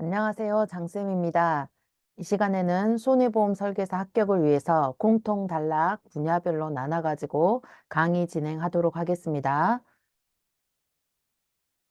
안녕하세요. 장쌤입니다. 이 시간에는 손해보험 설계사 합격을 위해서 공통 단락 분야별로 나눠가지고 강의 진행하도록 하겠습니다.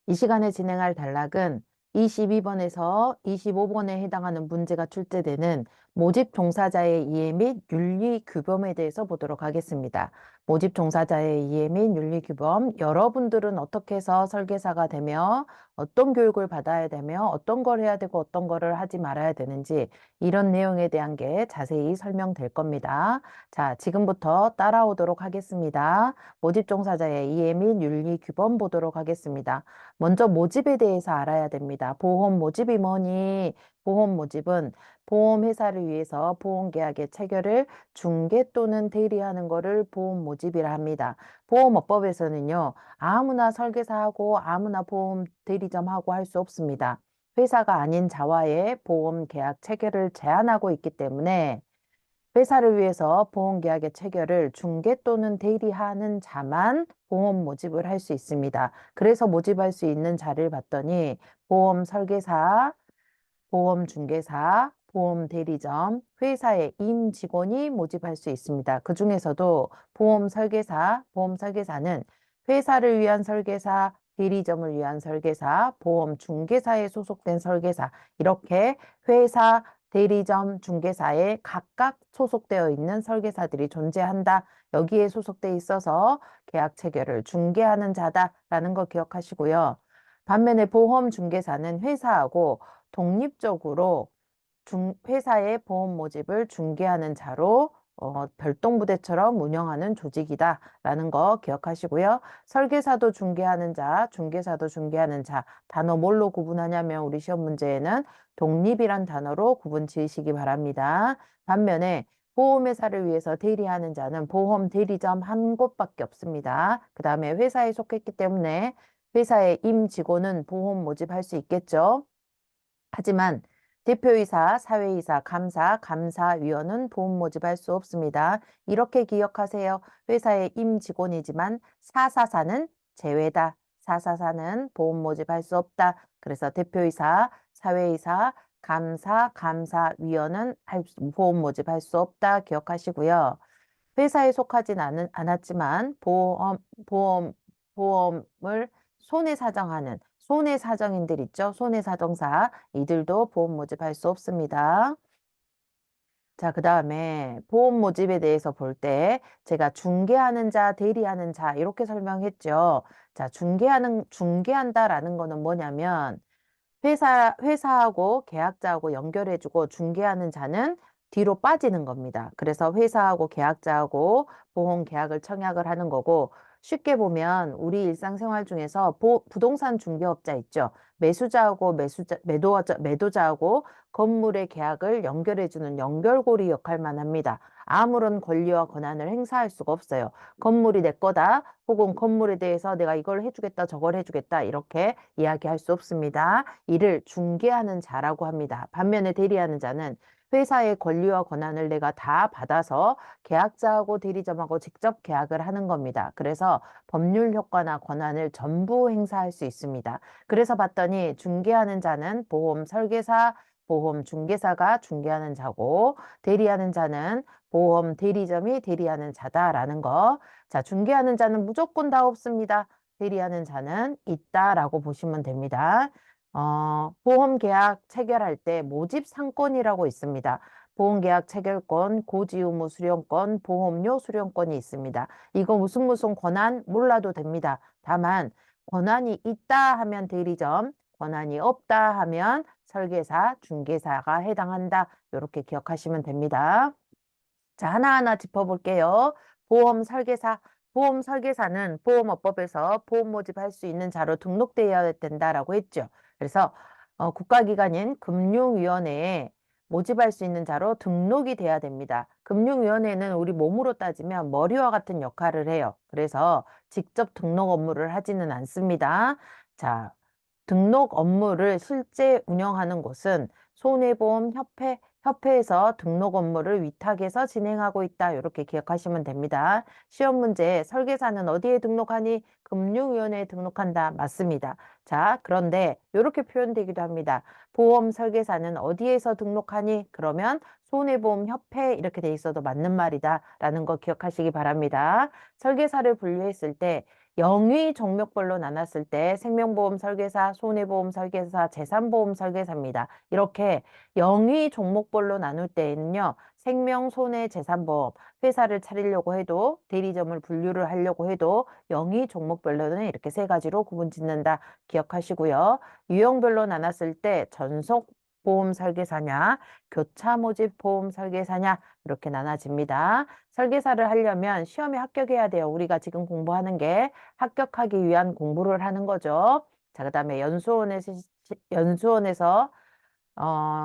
이 시간에 진행할 단락은 22번에서 25번에 해당하는 문제가 출제되는 모집 종사자의 이해 및 윤리 규범에 대해서 보도록 하겠습니다. 모집 종사자의 이해 및 윤리 규범, 여러분들은 어떻게 해서 설계사가 되며 어떤 교육을 받아야 되며 어떤 걸 해야 되고 어떤 거를 하지 말아야 되는지 이런 내용에 대한 게 자세히 설명될 겁니다. 자, 지금부터 따라오도록 하겠습니다. 모집 종사자의 이해 및 윤리 규범 보도록 하겠습니다. 먼저 모집에 대해서 알아야 됩니다. 보험 모집이 뭐니? 보험 모집은 보험회사를 위해서 보험계약의 체결을 중개 또는 대리하는 것을 보험 모집이라 합니다. 보험업법에서는요, 아무나 설계사하고 아무나 보험 대리점하고 할 수 없습니다. 회사가 아닌 자와의 보험 계약 체결을 제한하고 있기 때문에 회사를 위해서 보험계약의 체결을 중개 또는 대리하는 자만 보험 모집을 할 수 있습니다. 그래서 모집할 수 있는 자를 봤더니 보험 설계사, 보험 중개사, 보험 대리점, 회사의 임직원이 모집할 수 있습니다. 그 중에서도 보험 설계사는 회사를 위한 설계사, 대리점을 위한 설계사, 보험 중개사에 소속된 설계사, 이렇게 회사, 대리점, 중개사에 각각 소속되어 있는 설계사들이 존재한다. 여기에 소속돼 있어서 계약 체결을 중개하는 자다라는 거 기억하시고요. 반면에 보험 중개사는 회사하고 독립적으로 회사의 보험 모집을 중개하는 자로 별도부대처럼 운영하는 조직이다라는 거 기억하시고요. 설계사도 중개하는 자, 중개사도 중개하는 자, 단어 뭘로 구분하냐면 우리 시험 문제에는 독립이란 단어로 구분 지으시기 바랍니다. 반면에 보험회사를 위해서 대리하는 자는 보험 대리점 한 곳밖에 없습니다. 그 다음에 회사에 속했기 때문에 회사의 임직원은 보험 모집할 수 있겠죠. 하지만 대표이사, 사회이사, 감사, 감사위원은 보험 모집할 수 없습니다. 이렇게 기억하세요. 회사의 임직원이지만 사사사는 제외다. 사사사는 보험 모집할 수 없다. 그래서 대표이사, 사회이사, 감사, 감사위원은 보험 모집할 수 없다. 기억하시고요. 회사에 속하진 않았지만 보험을 손해사정하는 손해사정인들 있죠. 손해사정사 이들도 보험 모집할 수 없습니다. 자, 그 다음에 보험 모집에 대해서 볼 때 제가 중개하는 자, 대리하는 자 이렇게 설명했죠. 자, 중개한다라는 거는 뭐냐면 회사하고 계약자하고 연결해주고 중개하는 자는 뒤로 빠지는 겁니다. 그래서 회사하고 계약자하고 보험 계약을 청약을 하는 거고 쉽게 보면 우리 일상생활 중에서 부동산 중개업자 있죠. 매도자하고 건물의 계약을 연결해주는 연결고리 역할만 합니다. 아무런 권리와 권한을 행사할 수가 없어요. 건물이 내 거다 혹은 건물에 대해서 내가 이걸 해주겠다 저걸 해주겠다 이렇게 이야기할 수 없습니다. 이를 중개하는 자라고 합니다. 반면에 대리하는 자는 회사의 권리와 권한을 내가 다 받아서 계약자하고 대리점하고 직접 계약을 하는 겁니다. 그래서 법률 효과나 권한을 전부 행사할 수 있습니다. 그래서 봤더니 중개하는 자는 보험 설계사, 보험 중개사가 중개하는 자고 대리하는 자는 보험 대리점이 대리하는 자다라는 거. 자, 중개하는 자는 무조건 다 없습니다. 대리하는 자는 있다라고 보시면 됩니다. 보험계약 체결할 때 모집 상권이라고 있습니다. 보험계약 체결권, 고지의무 수령권, 보험료 수령권이 있습니다. 이거 무슨 권한 몰라도 됩니다. 다만 권한이 있다 하면 대리점, 권한이 없다 하면 설계사, 중개사가 해당한다. 이렇게 기억하시면 됩니다. 자, 하나하나 짚어볼게요. 보험 설계사. 보험 설계사는 보험업법에서 보험 모집할 수 있는 자로 등록되어야 된다라고 했죠. 그래서 국가기관인 금융위원회에 모집할 수 있는 자로 등록이 돼야 됩니다. 금융위원회는 우리 몸으로 따지면 머리와 같은 역할을 해요. 그래서 직접 등록 업무를 하지는 않습니다. 자, 등록 업무를 실제 운영하는 곳은 손해보험협회 협회에서 등록 업무를 위탁해서 진행하고 있다. 이렇게 기억하시면 됩니다. 시험 문제 설계사는 어디에 등록하니? 금융위원회에 등록한다. 맞습니다. 자, 그런데 이렇게 표현되기도 합니다. 보험 설계사는 어디에서 등록하니? 그러면 손해보험협회 이렇게 돼 있어도 맞는 말이다. 라는 거 기억하시기 바랍니다. 설계사를 분류했을 때 영위 종목별로 나눴을 때 생명보험 설계사, 손해보험 설계사, 재산보험 설계사입니다. 이렇게 영위 종목별로 나눌 때에는요. 생명, 손해, 재산보험 회사를 차리려고 해도 대리점을 분류를 하려고 해도 영위 종목별로는 이렇게 세 가지로 구분 짓는다. 기억하시고요. 유형별로 나눴을 때 전속 보험 설계사냐, 교차 모집 보험 설계사냐 이렇게 나눠집니다. 설계사를 하려면 시험에 합격해야 돼요. 우리가 지금 공부하는 게 합격하기 위한 공부를 하는 거죠. 자, 그다음에 연수원에서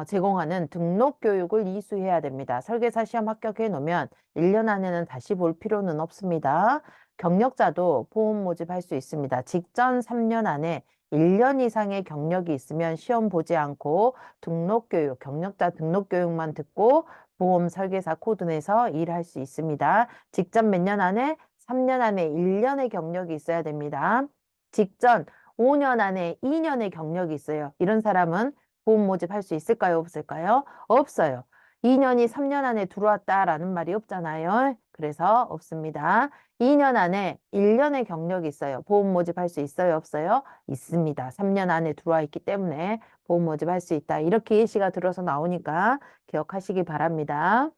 제공하는 등록 교육을 이수해야 됩니다. 설계사 시험 합격해 놓으면 1년 안에는 다시 볼 필요는 없습니다. 경력자도 보험 모집할 수 있습니다. 직전 3년 안에 1년 이상의 경력이 있으면 시험 보지 않고 등록 교육, 경력자 등록 교육만 듣고 보험 설계사 코드 내서 일할 수 있습니다. 직전 몇 년 안에? 3년 안에 1년의 경력이 있어야 됩니다. 직전 5년 안에 2년의 경력이 있어요. 이런 사람은 보험 모집할 수 있을까요? 없을까요? 없어요. 2년이 3년 안에 들어왔다라는 말이 없잖아요. 그래서 없습니다. 2년 안에 1년의 경력이 있어요. 보험 모집할 수 있어요? 없어요? 있습니다. 3년 안에 들어와 있기 때문에 보험 모집할 수 있다. 이렇게 예시가 들어서 나오니까 기억하시기 바랍니다.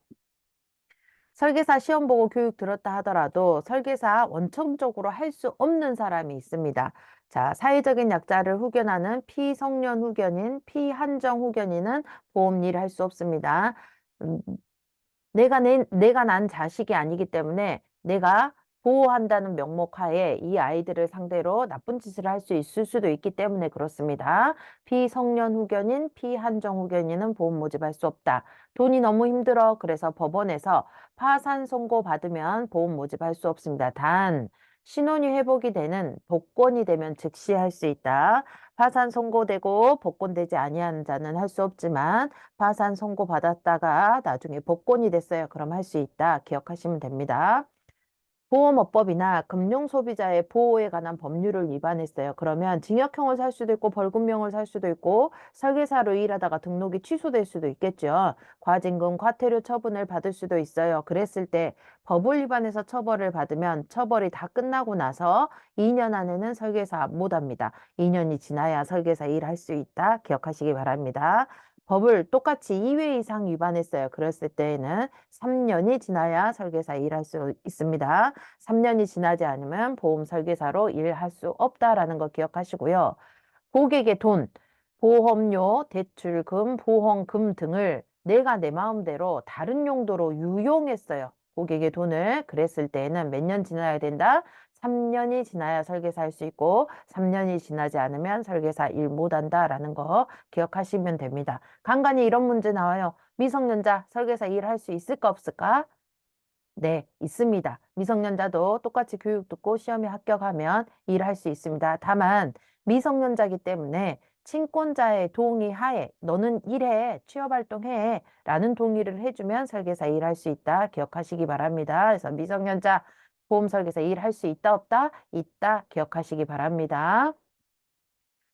설계사 시험 보고 교육 들었다 하더라도 설계사 원천적으로 할 수 없는 사람이 있습니다. 자, 사회적인 약자를 후견하는 피성년 후견인, 피한정 후견인은 보험 일을 할 수 없습니다. 음, 내가 난 자식이 아니기 때문에 내가 보호한다는 명목 하에 이 아이들을 상대로 나쁜 짓을 할 수 있을 수도 있기 때문에 그렇습니다. 피성년 후견인, 피한정 후견인은 보험 모집할 수 없다. 돈이 너무 힘들어. 그래서 법원에서 파산 선고 받으면 보험 모집할 수 없습니다. 단, 신원이 회복이 되는 복권이 되면 즉시 할 수 있다. 파산 선고되고 복권되지 아니하는 자는 할 수 없지만 파산 선고받았다가 나중에 복권이 됐어요. 그럼 할 수 있다. 기억하시면 됩니다. 보험업법이나 금융소비자의 보호에 관한 법률을 위반했어요. 그러면 징역형을 살 수도 있고 벌금형을 살 수도 있고 설계사로 일하다가 등록이 취소될 수도 있겠죠. 과징금, 과태료 처분을 받을 수도 있어요. 그랬을 때 법을 위반해서 처벌을 받으면 처벌이 다 끝나고 나서 2년 안에는 설계사 못합니다. 2년이 지나야 설계사 일할 수 있다. 기억하시기 바랍니다. 법을 똑같이 2회 이상 위반했어요. 그랬을 때에는 3년이 지나야 설계사 일할 수 있습니다. 3년이 지나지 않으면 보험 설계사로 일할 수 없다라는 거 기억하시고요. 고객의 돈, 보험료, 대출금, 보험금 등을 내가 내 마음대로 다른 용도로 유용했어요. 고객의 돈을 그랬을 때에는 몇 년 지나야 된다? 3년이 지나야 설계사 할 수 있고 3년이 지나지 않으면 설계사 일 못한다라는 거 기억하시면 됩니다. 간간히 이런 문제 나와요. 미성년자 설계사 일 할 수 있을까 없을까? 네, 있습니다. 미성년자도 똑같이 교육 듣고 시험에 합격하면 일할 수 있습니다. 다만 미성년자이기 때문에 친권자의 동의 하에 너는 일해, 취업활동해 라는 동의를 해주면 설계사 일할 수 있다. 기억하시기 바랍니다. 그래서 미성년자 보험설계사 일할 수 있다 없다? 있다. 기억하시기 바랍니다.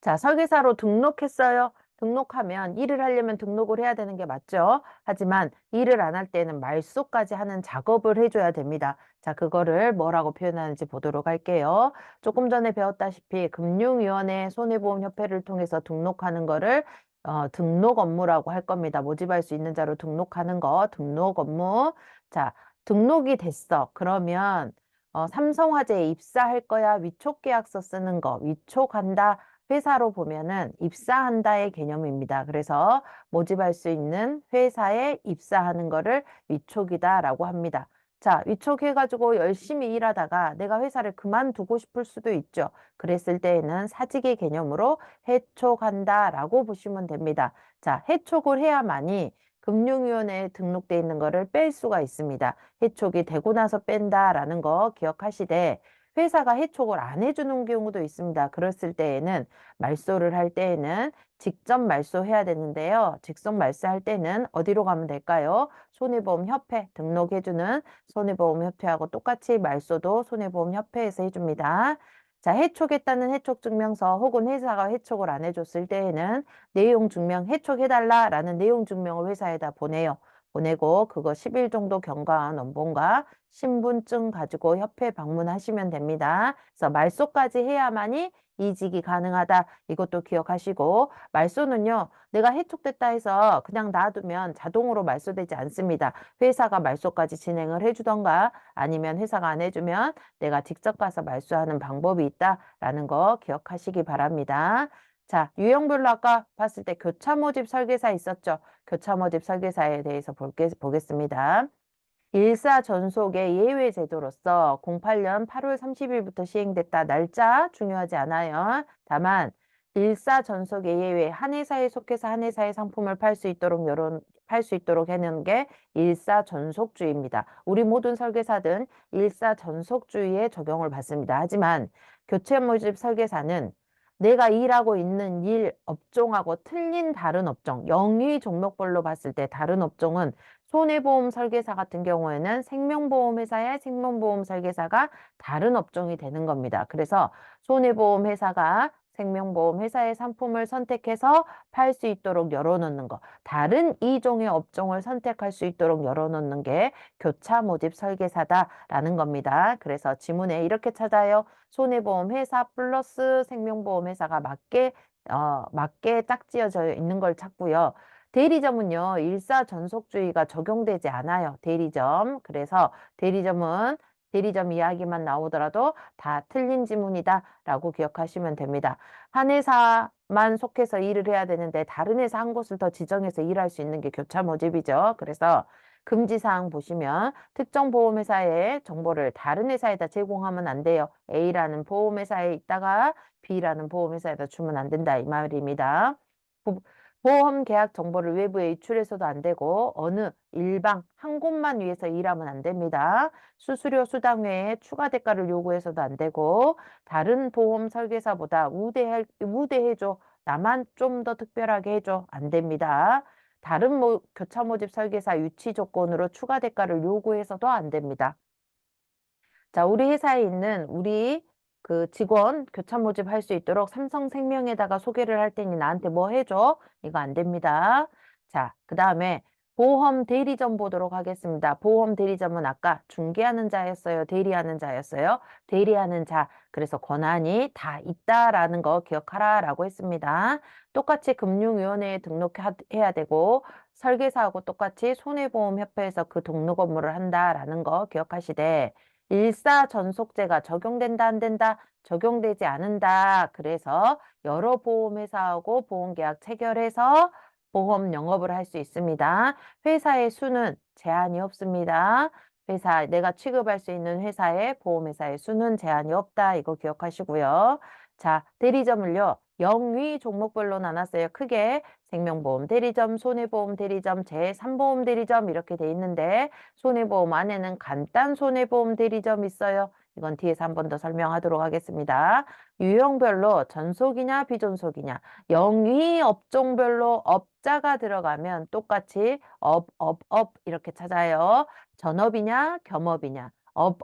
자, 설계사로 등록했어요. 등록하면 일을 하려면 등록을 해야 되는 게 맞죠. 하지만 일을 안 할 때는 말소까지 하는 작업을 해줘야 됩니다. 자, 그거를 뭐라고 표현하는지 보도록 할게요. 조금 전에 배웠다시피 금융위원회 손해보험협회를 통해서 등록하는 거를 등록 업무라고 할 겁니다. 모집할 수 있는 자로 등록하는 거, 등록 업무. 자, 등록이 됐어. 그러면 삼성화재에 입사할 거야? 위촉계약서 쓰는 거, 위촉한다. 회사로 보면은 입사한다의 개념입니다. 그래서 모집할 수 있는 회사에 입사하는 거를 위촉이다라고 합니다. 자, 위촉해가지고 열심히 일하다가 내가 회사를 그만두고 싶을 수도 있죠. 그랬을 때에는 사직의 개념으로 해촉한다라고 보시면 됩니다. 자, 해촉을 해야만이 금융위원회에 등록돼 있는 거를 뺄 수가 있습니다. 해촉이 되고 나서 뺀다라는 거 기억하시되 회사가 해촉을 안 해주는 경우도 있습니다. 그랬을 때에는 말소를 할 때에는 직접 말소해야 되는데요. 직접 말소할 때는 어디로 가면 될까요? 손해보험협회 등록해주는 손해보험협회하고 똑같이 말소도 손해보험협회에서 해줍니다. 자, 해촉했다는 해촉증명서 혹은 회사가 해촉을 안 해줬을 때에는 내용 증명 해촉해달라라는 내용 증명을 회사에다 보내요. 보내고 그거 10일 정도 경과한 원본과 신분증 가지고 협회 방문하시면 됩니다. 그래서 말소까지 해야만이 이직이 가능하다. 이것도 기억하시고 말소는요. 내가 해촉됐다 해서 그냥 놔두면 자동으로 말소되지 않습니다. 회사가 말소까지 진행을 해주던가 아니면 회사가 안 해주면 내가 직접 가서 말소하는 방법이 있다라는 거 기억하시기 바랍니다. 자, 유형별로 아까 봤을 때 교차 모집 설계사 있었죠? 교차 모집 설계사에 대해서 보겠습니다. 일사전속의 예외 제도로서 08년 8월 30일부터 시행됐다. 날짜 중요하지 않아요. 다만 일사전속의 예외 한 회사에 속해서 한 회사의 상품을 팔 수 있도록 해놓은 게 일사전속주의입니다. 우리 모든 설계사든 일사전속주의에 적용을 받습니다. 하지만 교체 모집 설계사는 내가 일하고 있는 일 업종하고 틀린 다른 업종, 영위 종목별로 봤을 때 다른 업종은 손해보험 설계사 같은 경우에는 생명보험 회사의 생명보험 설계사가 다른 업종이 되는 겁니다. 그래서 손해보험 회사가 생명보험 회사의 상품을 선택해서 팔 수 있도록 열어놓는 거. 다른 이종의 업종을 선택할 수 있도록 열어놓는 게 교차 모집 설계사다라는 겁니다. 그래서 지문에 이렇게 찾아요. 손해보험 회사 플러스 생명보험 회사가 맞게 짝지어져 있는 걸 찾고요. 대리점은요, 일사전속주의가 적용되지 않아요. 대리점. 그래서 대리점 이야기만 나오더라도 다 틀린 지문이다라고 기억하시면 됩니다. 한 회사만 속해서 일을 해야 되는데 다른 회사 한 곳을 더 지정해서 일할 수 있는 게 교차 모집이죠. 그래서 금지사항 보시면 특정 보험회사의 정보를 다른 회사에다 제공하면 안 돼요. A라는 보험회사에 있다가 B라는 보험회사에다 주면 안 된다. 이 말입니다. 보험 계약 정보를 외부에 유출해서도 안 되고 어느 일방 한 곳만 위해서 일하면 안 됩니다. 수수료 수당 외에 추가 대가를 요구해서도 안 되고 다른 보험 설계사보다 우대해줘. 나만 좀 더 특별하게 해줘. 안 됩니다. 다른 교차 모집 설계사 유치 조건으로 추가 대가를 요구해서도 안 됩니다. 자, 우리 회사에 있는 우리 그 직원 교차 모집할 수 있도록 삼성생명에다가 소개를 할 테니 나한테 뭐 해줘? 이거 안 됩니다. 자, 그 다음에 보험 대리점 보도록 하겠습니다. 보험 대리점은 아까 중개하는 자였어요? 대리하는 자였어요? 대리하는 자. 그래서 권한이 다 있다라는 거 기억하라라고 했습니다. 똑같이 금융위원회에 등록해야 되고 설계사하고 똑같이 손해보험협회에서 그 등록 업무를 한다라는 거 기억하시되 일사전속제가 적용된다, 안 된다? 적용되지 않는다. 그래서 여러 보험회사하고 보험계약 체결해서 보험 영업을 할 수 있습니다. 회사의 수는 제한이 없습니다. 내가 취급할 수 있는 보험회사의 수는 제한이 없다. 이거 기억하시고요. 자, 대리점을요. 영위 종목별로 나눴어요. 크게 생명보험 대리점, 손해보험 대리점, 제3보험 대리점 이렇게 돼 있는데 손해보험 안에는 간단 손해보험 대리점 있어요. 이건 뒤에서 한 번 더 설명하도록 하겠습니다. 유형별로 전속이냐 비전속이냐 영위 업종별로 업자가 들어가면 똑같이 업 이렇게 찾아요. 전업이냐 겸업이냐 업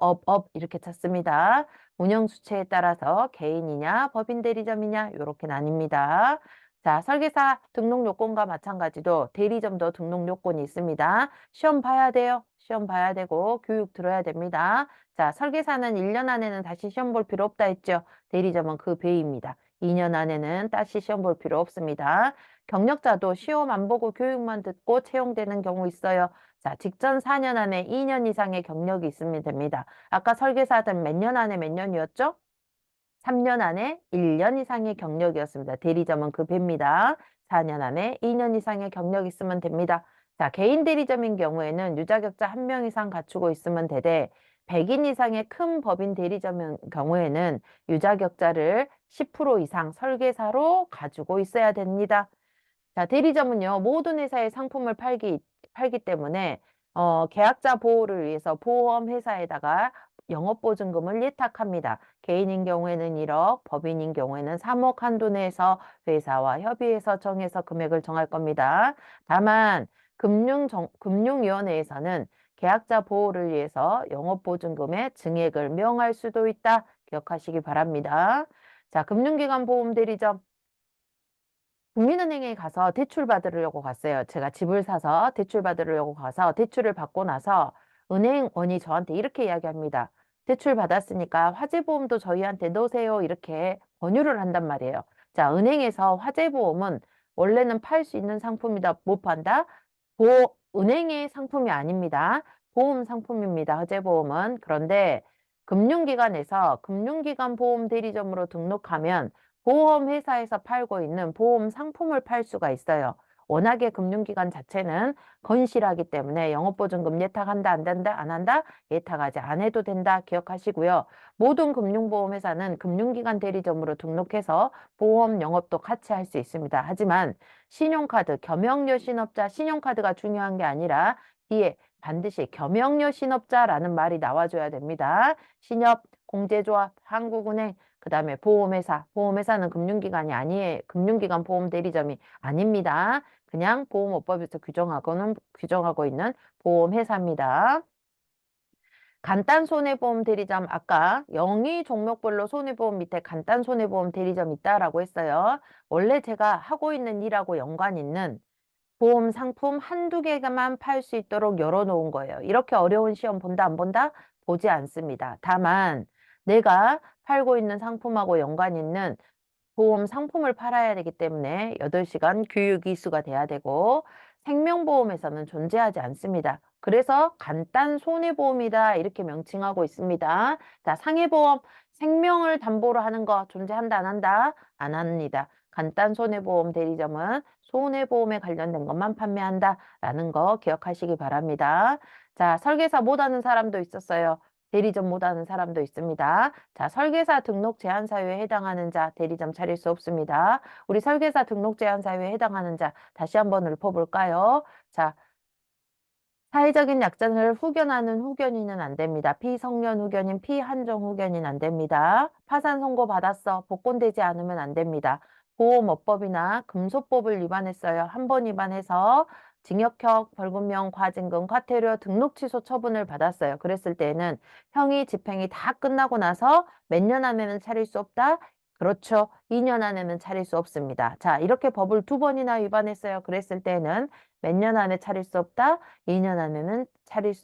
이렇게 찾습니다. 운영 수채에 따라서 개인이냐 법인 대리점이냐 이렇게 나뉩니다. 자, 설계사 등록 요건과 마찬가지로 대리점도 등록 요건이 있습니다. 시험 봐야 돼요. 시험 봐야 되고 교육 들어야 됩니다. 자, 설계사는 1년 안에는 다시 시험 볼 필요 없다 했죠. 대리점은 그 배입니다. 2년 안에는 다시 시험 볼 필요 없습니다. 경력자도 시험 안 보고 교육만 듣고 채용되는 경우 있어요. 자, 직전 4년 안에 2년 이상의 경력이 있으면 됩니다. 아까 설계사는 몇 년 안에 몇 년이었죠? 3년 안에 1년 이상의 경력이었습니다. 대리점은 그 배입니다. 4년 안에 2년 이상의 경력이 있으면 됩니다. 자, 개인 대리점인 경우에는 유자격자 1명 이상 갖추고 있으면 되되 100인 이상의 큰 법인 대리점인 경우에는 유자격자를 10% 이상 설계사로 가지고 있어야 됩니다. 자, 대리점은요, 모든 회사의 상품을 팔기 때문에, 계약자 보호를 위해서 보험회사에다가 영업보증금을 예탁합니다. 개인인 경우에는 1억, 법인인 경우에는 3억 한도 내에서 회사와 협의해서 정해서 금액을 정할 겁니다. 다만 금융위원회에서는 계약자 보호를 위해서 영업보증금의 증액을 명할 수도 있다. 기억하시기 바랍니다. 자, 금융기관 보험 대리점. 국민은행에 가서 대출 받으려고 갔어요. 제가 집을 사서 대출 받으려고 가서 대출을 받고 나서 은행원이 저한테 이렇게 이야기합니다. 대출 받았으니까 화재보험도 저희한테 넣으세요. 이렇게 권유를 한단 말이에요. 자, 은행에서 화재보험은 원래는 팔 수 있는 상품이다. 못 판다? 은행의 상품이 아닙니다. 보험 상품입니다. 화재보험은. 그런데 금융기관에서 금융기관 보험 대리점으로 등록하면 보험회사에서 팔고 있는 보험 상품을 팔 수가 있어요. 워낙에 금융기관 자체는 건실하기 때문에 영업보증금 예탁한다, 안 된다, 안 한다? 예탁하지 안 해도 된다. 기억하시고요. 모든 금융보험회사는 금융기관 대리점으로 등록해서 보험 영업도 같이 할 수 있습니다. 하지만 신용카드, 겸용료 신업자, 신용카드가 중요한 게 아니라 뒤에 반드시 겸용료 신업자라는 말이 나와줘야 됩니다. 신협, 공제조합, 한국은행, 그 다음에 보험회사, 보험회사는 금융기관이 아니에요. 금융기관 보험 대리점이 아닙니다. 그냥 보험업법에서 규정하고 있는 보험회사입니다. 간단 손해보험 대리점, 아까 영위 종목별로 손해보험 밑에 간단 손해보험 대리점 있다라고 했어요. 원래 제가 하고 있는 일하고 연관 있는 보험 상품 한두 개만 팔 수 있도록 열어놓은 거예요. 이렇게 어려운 시험 본다, 안 본다? 보지 않습니다. 다만 내가 팔고 있는 상품하고 연관 있는 보험 상품을 팔아야 되기 때문에 8시간 교육 이수가 돼야 되고 생명보험에서는 존재하지 않습니다. 그래서 간단 손해보험이다 이렇게 명칭하고 있습니다. 자, 상해보험, 생명을 담보로 하는 거 존재한다 안 한다? 안 합니다. 간단 손해보험 대리점은 손해보험에 관련된 것만 판매한다라는 거 기억하시기 바랍니다. 자, 설계사 못하는 사람도 있었어요. 대리점 못하는 사람도 있습니다. 자, 설계사 등록 제한 사유에 해당하는 자 대리점 차릴 수 없습니다. 우리 설계사 등록 제한 사유에 해당하는 자 다시 한번 읊어볼까요? 자, 사회적인 약자를 후견하는 후견인은 안 됩니다. 피성년 후견인, 피한정 후견인 안 됩니다. 파산 선고 받았어. 복권되지 않으면 안 됩니다. 보험업법이나 금소법을 위반했어요. 한 번 위반해서 징역형, 벌금형, 과징금, 과태료, 등록 취소 처분을 받았어요. 그랬을 때는 형이 집행이 다 끝나고 나서 몇 년 안에는 차릴 수 없다? 그렇죠. 2년 안에는 차릴 수 없습니다. 자, 이렇게 법을 2번이나 위반했어요. 그랬을 때는 몇 년 안에 차릴 수 없다? 2년 안에는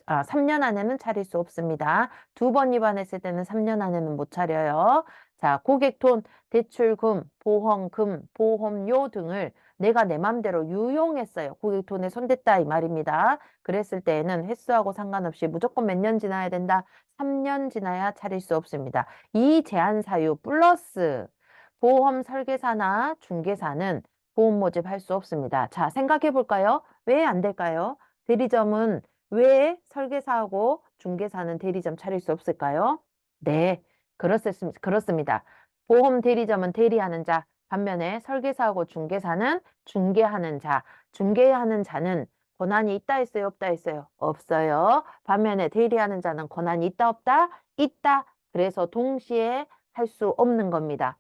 3년 안에는 차릴 수 없습니다. 2번 위반했을 때는 3년 안에는 못 차려요. 자, 고객돈, 대출금, 보험금, 보험료 등을 내가 내 맘대로 유용했어요. 고객돈에 손댔다 이 말입니다. 그랬을 때에는 횟수하고 상관없이 무조건 몇 년 지나야 된다? 3년 지나야 차릴 수 없습니다. 이 제한 사유 플러스 보험 설계사나 중개사는 보험 모집할 수 없습니다. 자, 생각해 볼까요? 왜 안 될까요? 대리점은 왜 설계사하고 중개사는 대리점 차릴 수 없을까요? 네, 그렇습니다. 보험 대리점은 대리하는 자, 반면에 설계사하고 중개사는 중개하는 자, 중개하는 자는 권한이 있다 했어요, 없다 했어요? 없어요. 반면에 대리하는 자는 권한이 있다, 없다? 있다. 그래서 동시에 할 수 없는 겁니다.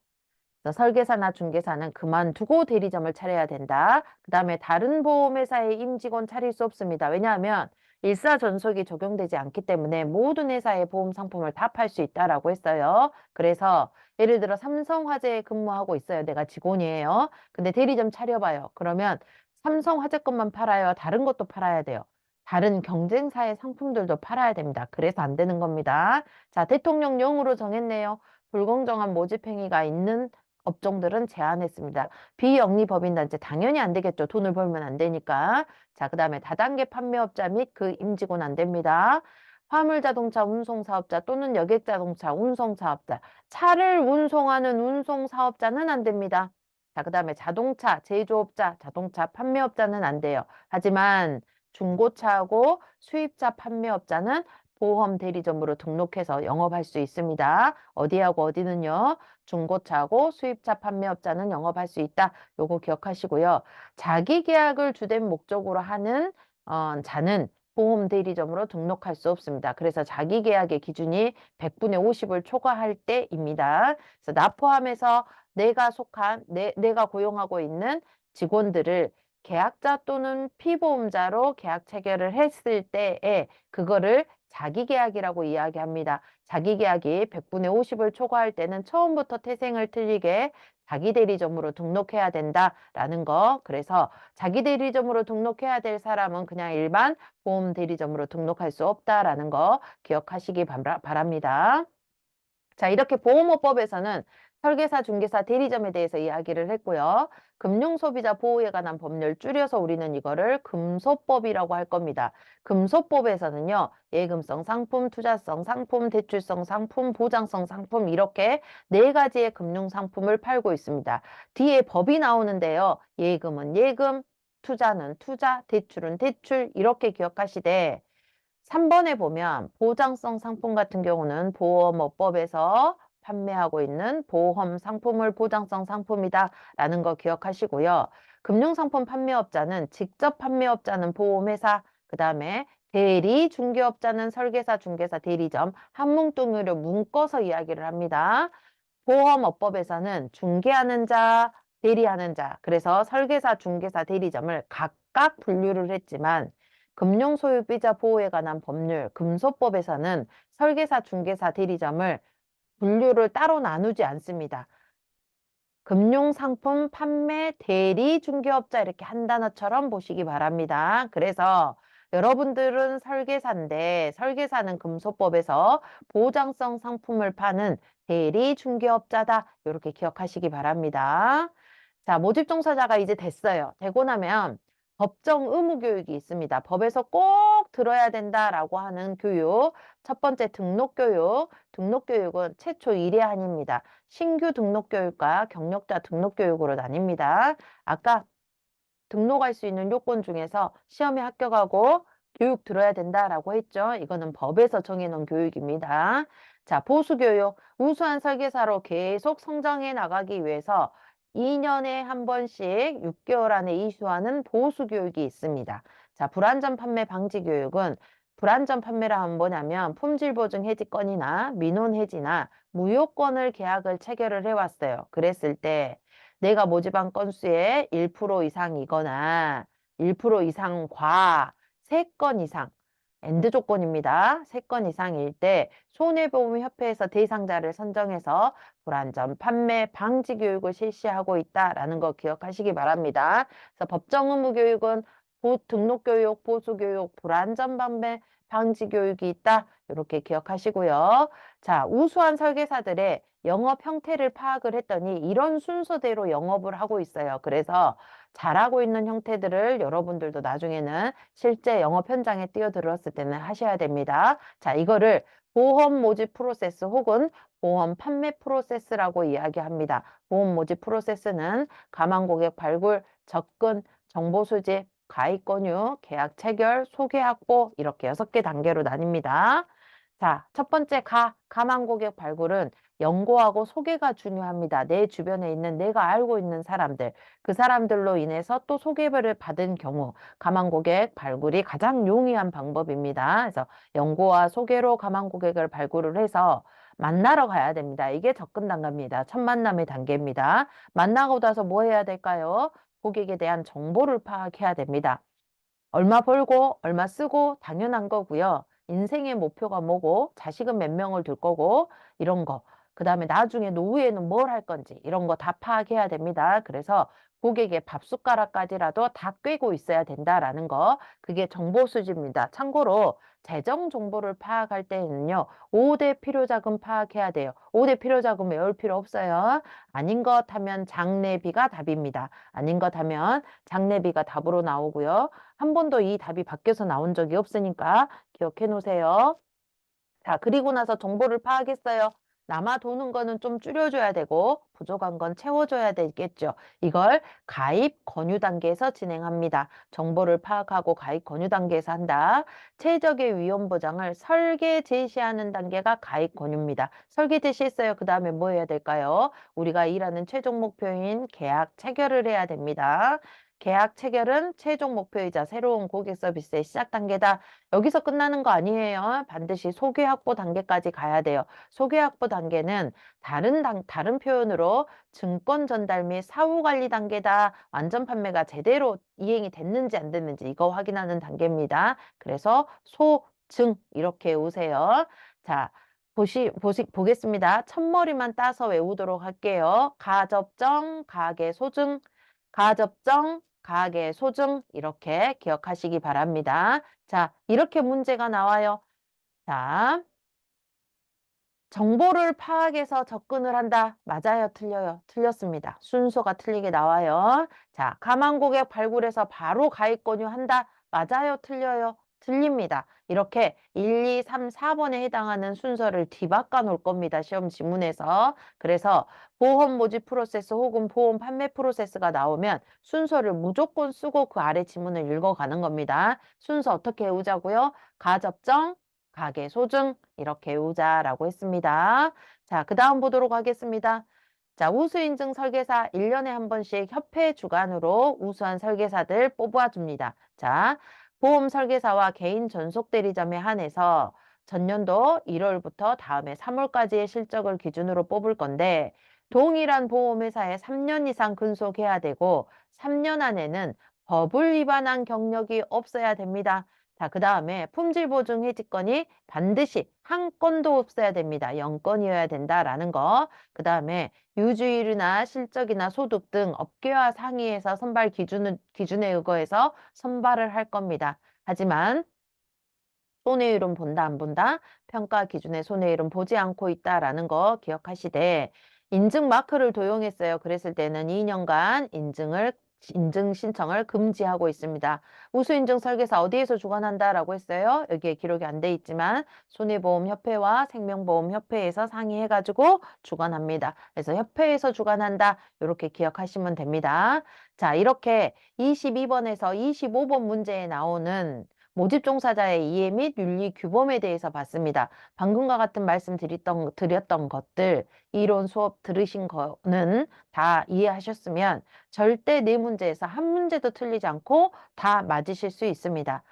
설계사나 중개사는 그만두고 대리점을 차려야 된다. 그 다음에 다른 보험회사의 임직원 차릴 수 없습니다. 왜냐하면 일사전속이 적용되지 않기 때문에 모든 회사의 보험 상품을 다 팔 수 있다라고 했어요. 그래서 예를 들어 삼성화재에 근무하고 있어요. 내가 직원이에요. 근데 대리점 차려봐요. 그러면 삼성화재 것만 팔아요. 다른 것도 팔아야 돼요. 다른 경쟁사의 상품들도 팔아야 됩니다. 그래서 안 되는 겁니다. 자, 대통령령으로 정했네요. 불공정한 모집행위가 있는 업종들은 제한했습니다. 비영리법인단체 당연히 안 되겠죠. 돈을 벌면 안 되니까. 자, 그 다음에 다단계 판매업자 및 그 임직원 안 됩니다. 화물자동차 운송사업자 또는 여객자동차 운송사업자. 차를 운송하는 운송사업자는 안 됩니다. 자, 그 다음에 자동차 제조업자, 자동차 판매업자는 안 돼요. 하지만 중고차하고 수입차 판매업자는 보험 대리점으로 등록해서 영업할 수 있습니다. 어디하고 어디는요? 중고차고 수입차 판매업자는 영업할 수 있다. 요거 기억하시고요. 자기 계약을 주된 목적으로 하는 자는 보험 대리점으로 등록할 수 없습니다. 그래서 자기 계약의 기준이 100분의 50을 초과할 때입니다. 그래서 나 포함해서 내가 고용하고 있는 직원들을 계약자 또는 피보험자로 계약 체결을 했을 때에 그거를 자기 계약이라고 이야기합니다. 자기 계약이 100분의 50을 초과할 때는 처음부터 태생을 틀리게 자기 대리점으로 등록해야 된다라는 거. 그래서 자기 대리점으로 등록해야 될 사람은 그냥 일반 보험 대리점으로 등록할 수 없다라는 거 기억하시기 바랍니다. 자, 이렇게 보험업법에서는 설계사, 중개사, 대리점에 대해서 이야기를 했고요. 금융소비자 보호에 관한 법률 줄여서 우리는 이거를 금소법이라고 할 겁니다. 금소법에서는요. 예금성 상품, 투자성 상품, 대출성 상품, 보장성 상품 이렇게 네 가지의 금융상품을 팔고 있습니다. 뒤에 법이 나오는데요. 예금은 예금, 투자는 투자, 대출은 대출 이렇게 기억하시되 3번에 보면 보장성 상품 같은 경우는 보험업법에서 판매하고 있는 보험 상품을 보장성 상품이다 라는 거 기억하시고요. 금융상품 판매업자는 직접 판매업자는 보험회사, 그 다음에 대리, 중개업자는 설계사, 중개사, 대리점, 한뭉뚱이로 묶어서 이야기를 합니다. 보험업법에서는 중개하는 자, 대리하는 자, 그래서 설계사, 중개사, 대리점을 각각 분류를 했지만 금융소유비자 보호에 관한 법률, 금소법에서는 설계사, 중개사, 대리점을 분류를 따로 나누지 않습니다. 금융상품 판매 대리 중개업자 이렇게 한 단어처럼 보시기 바랍니다. 그래서 여러분들은 설계사인데 설계사는 금소법에서 보장성 상품을 파는 대리 중개업자다. 이렇게 기억하시기 바랍니다. 자, 모집 종사자가 이제 됐어요. 되고 나면 법정 의무 교육이 있습니다. 법에서 꼭 들어야 된다라고 하는 교육. 첫 번째 등록 교육. 등록 교육은 최초 1회한입니다. 신규 등록 교육과 경력자 등록 교육으로 나뉩니다. 아까 등록할 수 있는 요건 중에서 시험에 합격하고 교육 들어야 된다라고 했죠. 이거는 법에서 정해놓은 교육입니다. 자, 보수교육. 우수한 설계사로 계속 성장해 나가기 위해서 2년에 한 번씩 6개월 안에 이수하는 보수교육이 있습니다. 자, 불안전 판매 방지 교육은 불안전 판매라 하면 뭐냐면 품질 보증 해지 건이나 민원 해지나 무효건을 계약을 체결을 해왔어요. 그랬을 때 내가 모집한 건수의 1% 이상이거나 1% 이상과 3건 이상, 엔드 조건입니다. 3건 이상일 때 손해보험협회에서 대상자를 선정해서 불안전 판매 방지 교육을 실시하고 있다라는 거 기억하시기 바랍니다. 그래서 법정 의무 교육은 등록 교육, 보수 교육, 불안전 판매 방지 교육이 있다. 이렇게 기억하시고요. 자, 우수한 설계사들의 영업 형태를 파악을 했더니 이런 순서대로 영업을 하고 있어요. 그래서 잘하고 있는 형태들을 여러분들도 나중에는 실제 영업 현장에 뛰어들었을 때는 하셔야 됩니다. 자, 이거를 보험 모집 프로세스 혹은 보험 판매 프로세스라고 이야기합니다. 보험 모집 프로세스는 가망 고객 발굴, 접근, 정보 수집, 가입 권유, 계약 체결, 소개 확보 이렇게 6개 단계로 나뉩니다. 자, 첫 번째 가망 고객 발굴은 연고하고 소개가 중요합니다. 내 주변에 있는 내가 알고 있는 사람들, 그 사람들로 인해서 또 소개를 받은 경우 가망 고객 발굴이 가장 용이한 방법입니다. 그래서 연고와 소개로 가망 고객을 발굴을 해서 만나러 가야 됩니다. 이게 접근 단계입니다. 첫 만남의 단계입니다. 만나고 나서 뭐 해야 될까요? 고객에 대한 정보를 파악해야 됩니다. 얼마 벌고 얼마 쓰고 당연한 거고요. 인생의 목표가 뭐고 자식은 몇 명을 둘 거고 이런 거. 그 다음에 나중에 노후에는 뭘 할 건지 이런 거 다 파악해야 됩니다. 그래서 고객의 밥숟가락까지라도 다 꿰고 있어야 된다라는 거. 그게 정보 수집입니다. 참고로 재정 정보를 파악할 때는요. 5대 필요자금 파악해야 돼요. 5대 필요자금 외울 필요 없어요. 아닌 것 하면 장례비가 답입니다. 아닌 것 하면 장례비가 답으로 나오고요. 한 번도 이 답이 바뀌어서 나온 적이 없으니까 기억해 놓으세요. 자, 그리고 나서 정보를 파악했어요. 남아 도는 거는 좀 줄여줘야 되고 부족한 건 채워줘야 되겠죠. 이걸 가입 권유 단계에서 진행합니다. 정보를 파악하고 가입 권유 단계에서 한다. 최적의 위험 보장을 설계 제시하는 단계가 가입 권유입니다. 설계 제시했어요. 그 다음에 뭐 해야 될까요? 우리가 일하는 최종 목표인 계약 체결을 해야 됩니다. 계약 체결은 최종 목표이자 새로운 고객 서비스의 시작 단계다. 여기서 끝나는 거 아니에요. 반드시 소개 확보 단계까지 가야 돼요. 소개 확보 단계는 다른 표현으로 증권 전달 및 사후 관리 단계다. 완전 판매가 제대로 이행이 됐는지 안 됐는지 이거 확인하는 단계입니다. 그래서 증 이렇게 오세요. 자, 보겠습니다. 첫머리만 따서 외우도록 할게요. 가접정, 가계소증, 가접정, 가계소증 이렇게 기억하시기 바랍니다. 자, 이렇게 문제가 나와요. 자, 정보를 파악해서 접근을 한다. 맞아요, 틀려요? 틀렸습니다. 순서가 틀리게 나와요. 자, 가망 고객 발굴해서 바로 가입 권유한다. 맞아요, 틀려요? 틀립니다. 이렇게 1, 2, 3, 4번에 해당하는 순서를 뒤바꿔 놓을 겁니다. 시험 지문에서. 그래서 보험 모집 프로세스 혹은 보험 판매 프로세스가 나오면 순서를 무조건 쓰고 그 아래 지문을 읽어가는 겁니다. 순서 어떻게 외우자고요? 가접정, 가계 소증 이렇게 외우자라고 했습니다. 자, 그 다음 보도록 하겠습니다. 자, 우수인증 설계사 1년에 한 번씩 협회 주관으로 우수한 설계사들 뽑아줍니다. 자, 보험 설계사와 개인 전속 대리점에 한해서 전년도 1월부터 다음해 3월까지의 실적을 기준으로 뽑을 건데 동일한 보험회사에 3년 이상 근속해야 되고 3년 안에는 법을 위반한 경력이 없어야 됩니다. 자, 그 다음에 품질 보증 해지권이 반드시 한 건도 없어야 됩니다. 0건이어야 된다라는 거. 그 다음에 유주일이나 실적이나 소득 등 업계와 상의해서 선발 기준에 의거해서 선발을 할 겁니다. 하지만 손해율은 본다 안 본다? 평가 기준에 손해율은 보지 않고 있다라는 거 기억하시되 인증 마크를 도용했어요. 그랬을 때는 2년간 인증 신청을 금지하고 있습니다. 우수인증 설계사 어디에서 주관한다라고 했어요? 여기에 기록이 안 돼 있지만 손해보험협회와 생명보험협회에서 상의해가지고 주관합니다. 그래서 협회에서 주관한다. 이렇게 기억하시면 됩니다. 자, 이렇게 22번에서 25번 문제에 나오는 모집 종사자의 이해 및 윤리 규범에 대해서 봤습니다. 방금과 같은 말씀 드렸던 것들, 이론 수업 들으신 거는 다 이해하셨으면 절대 네 문제에서 한 문제도 틀리지 않고 다 맞으실 수 있습니다.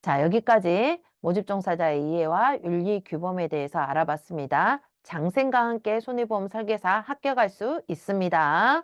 자, 여기까지 모집 종사자의 이해와 윤리 규범에 대해서 알아봤습니다. 장생과 함께 손해보험 설계사 합격할 수 있습니다.